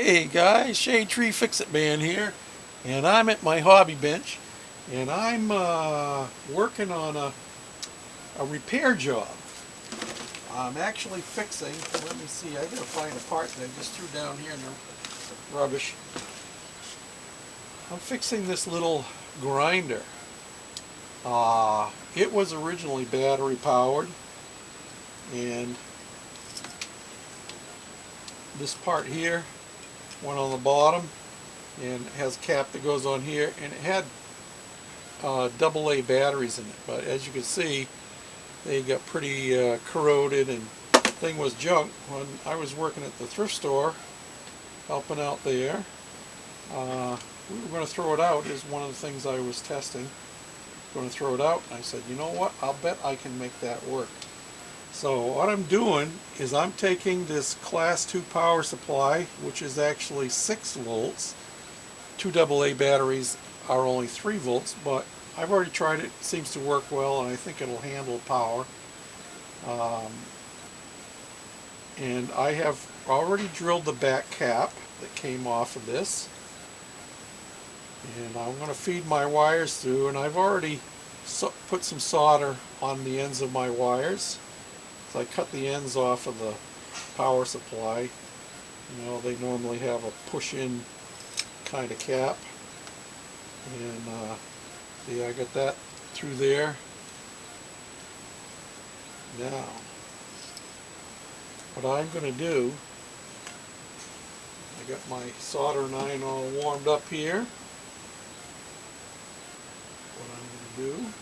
Hey guys, Shade Tree Fix-It Man here, and I'm at my hobby bench, and I'm working on a repair job. I'm actually fixing, let me see, I gotta find a part that I just threw down here in the rubbish. I'm fixing this little grinder. It was originally battery powered, and this part here went on the bottom and it has a cap that goes on here, and it had AA batteries in it, but as you can see they got pretty corroded, and the thing was junk. When I was working at the thrift store helping out there, we were going to throw it out is one of the things I was testing. Going to throw it out, and I said, you know what, I'll bet I can make that work. So what I'm doing is I'm taking this class 2 power supply, which is actually 6 volts. 2 AA batteries are only 3 volts, but I've already tried it. It seems to work well, and I think it'll handle power. And I have already drilled the back cap that came off of this, and I'm going to feed my wires through, and I've already put some solder on the ends of my wires. So I cut the ends off of the power supply. You know, they normally have a push-in kind of cap, and see, I got that through there. Now, what I'm going to do, I got my soldering iron all warmed up here. What I'm going to do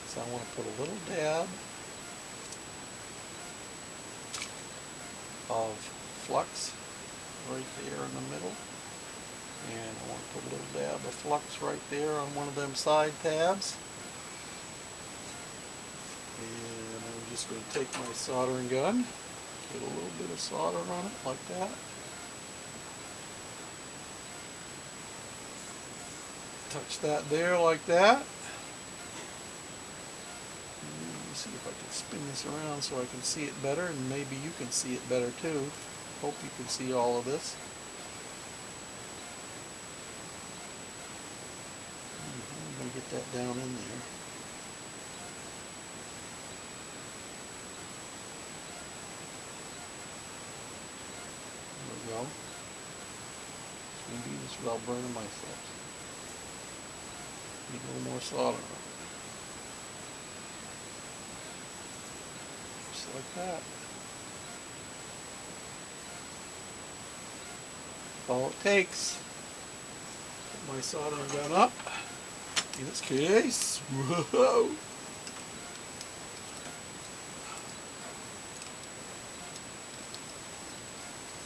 is I want to put a little dab of flux right there in the middle, and I want to put a little dab of flux right there on one of them side tabs, and I'm just going to take my soldering gun, get a little bit of solder on it like that, touch that there like that. See if I can spin this around so I can see it better, and maybe you can see it better too. Hope you can see all of this. I'm going to get that down in there. There we go. Maybe this without burning myself. Need a little more solder on it. Like that. All it takes. Put my soldering gun up. In this case, whoa!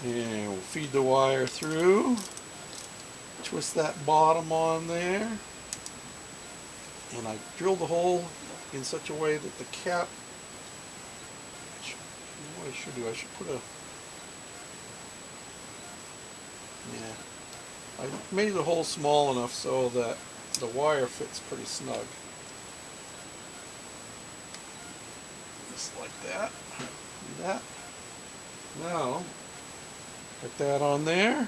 And we'll feed the wire through. Twist that bottom on there. And I drilled the hole in such a way that the cap, what I should do, I should put a, I made the hole small enough so that the wire fits pretty snug. Just like that. Do that. Now, put that on there.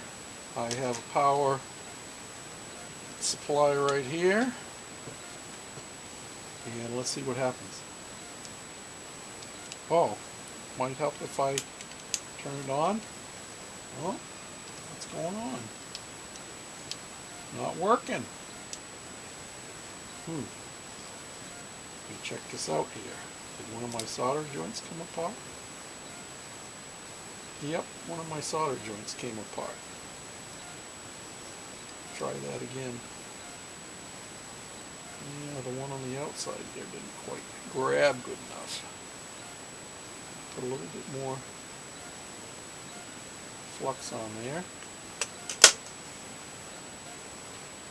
I have a power supply right here. And let's see what happens. Oh, might help if I turn it on. Oh, what's going on? Not working. Let me check this out here. Did one of my solder joints come apart? Yep, one of my solder joints came apart. Try that again. Yeah, the one on the outside there didn't quite grab good enough. Put a little bit more flux on there.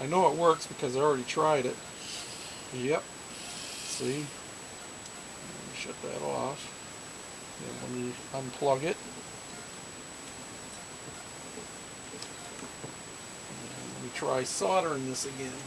I know it works because I already tried it. Yep. See? Let me shut that off. Then let me unplug it. And let me try soldering this again.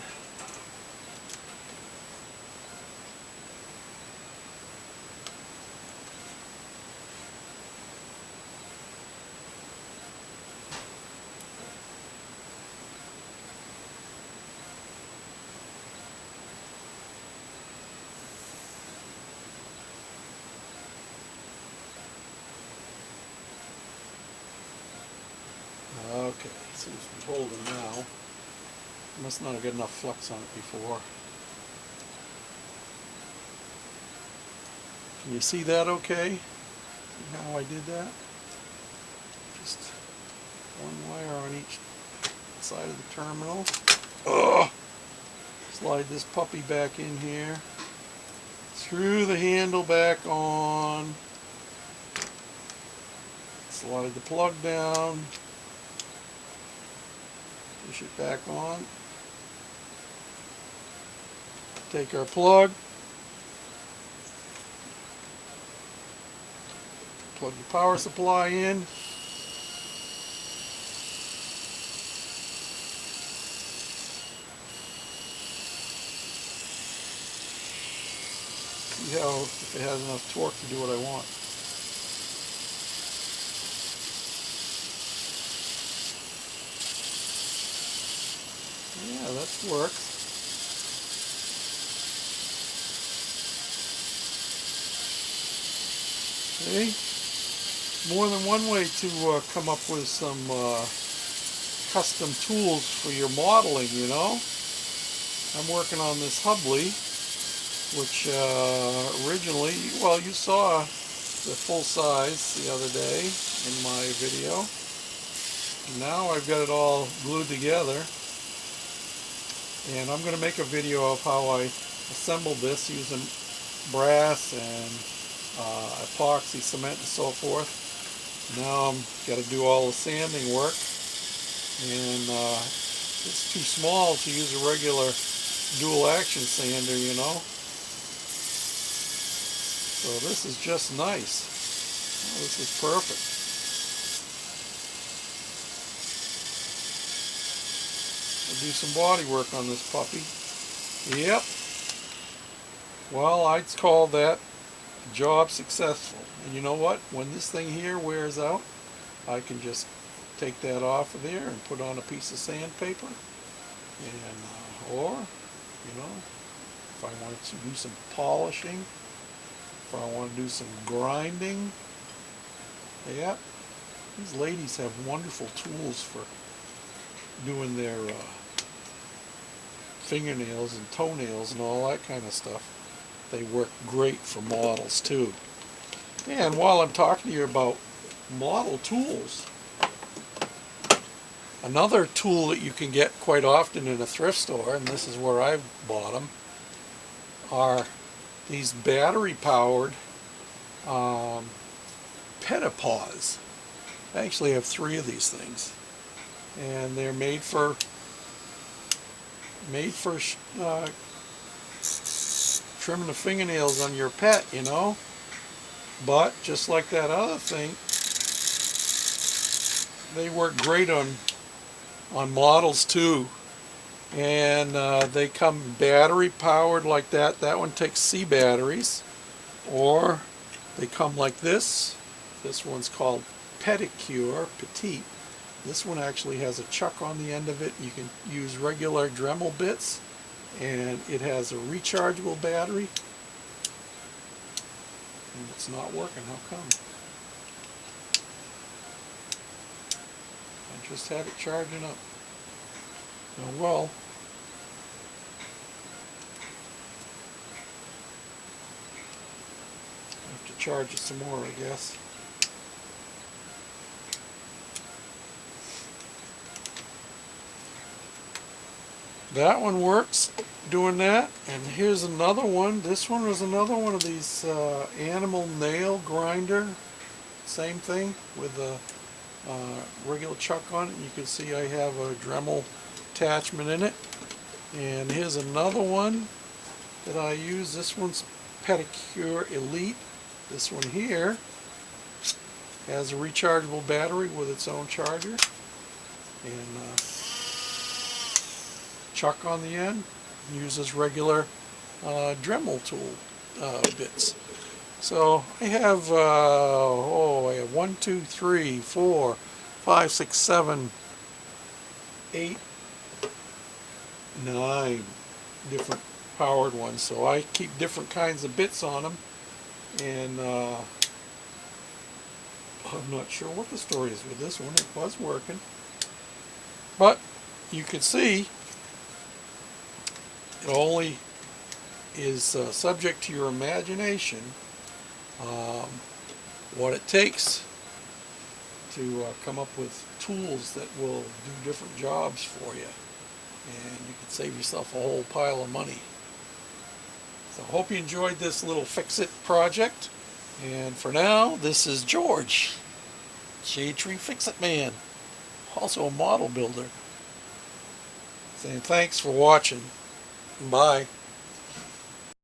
Okay, seems to be holding now. Must not have got enough flux on it before. Can you see that okay? See how I did that? Just one wire on each side of the terminal. Ugh! Slide this puppy back in here. Screw the handle back on. Slide the plug down. Push it back on. Take our plug. Plug the power supply in. See how if it has enough torque to do what I want. Yeah, that works. See? More than one way to come up with some custom tools for your modeling, you know. I'm working on this Hubley, which originally, well, you saw the full size the other day in my video. Now I've got it all glued together, and I'm going to make a video of how I assembled this using brass and epoxy cement and so forth. Now I'm got to do all the sanding work, and it's too small to use a regular dual action sander, you know. So this is just nice. Oh, this is perfect. I'll do some body work on this puppy. Yep. Well, I'd call that job successful. And you know what? When this thing here wears out, I can just take that off of there and put on a piece of sandpaper. And or, you know, if I wanted to do some polishing, if I want to do some grinding, yeah, these ladies have wonderful tools for doing their fingernails and toenails and all that kind of stuff. They work great for models too. And while I'm talking to you about model tools, another tool that you can get quite often in a thrift store, and this is where I've bought them, are these battery-powered petapaws. I actually have 3 of these things, and they're made for trimming the fingernails on your pet, you know. But just like that other thing, they work great on models too. And they come battery powered like that. That one takes C batteries, or they come like this. This one's called Pedicure Petite. This one actually has a chuck on the end of it. You can use regular Dremel bits, and it has a rechargeable battery. And it's not working. How come? I just had it charging up. Oh well. I have to charge it some more, I guess. That one works doing that. And here's another one. This one was another one of these animal nail grinder. Same thing with a regular chuck on it. You can see I have a Dremel attachment in it. And here's another one that I use. This one's Pedicure Elite. This one here has a rechargeable battery with its own charger, and chuck on the end. Uses regular Dremel tool bits. So I have I have 1, 2, 3, 4, 5, 6, 7, 8, 9 different powered ones. So I keep different kinds of bits on them, and I'm not sure what the story is with this one. It was working. But you can see it only is subject to your imagination what it takes to come up with tools that will do different jobs for you, and you can save yourself a whole pile of money. So I hope you enjoyed this little fix-it project, and for now, this is George, Shade Tree Fix-It Man, also a model builder, saying thanks for watching. Bye.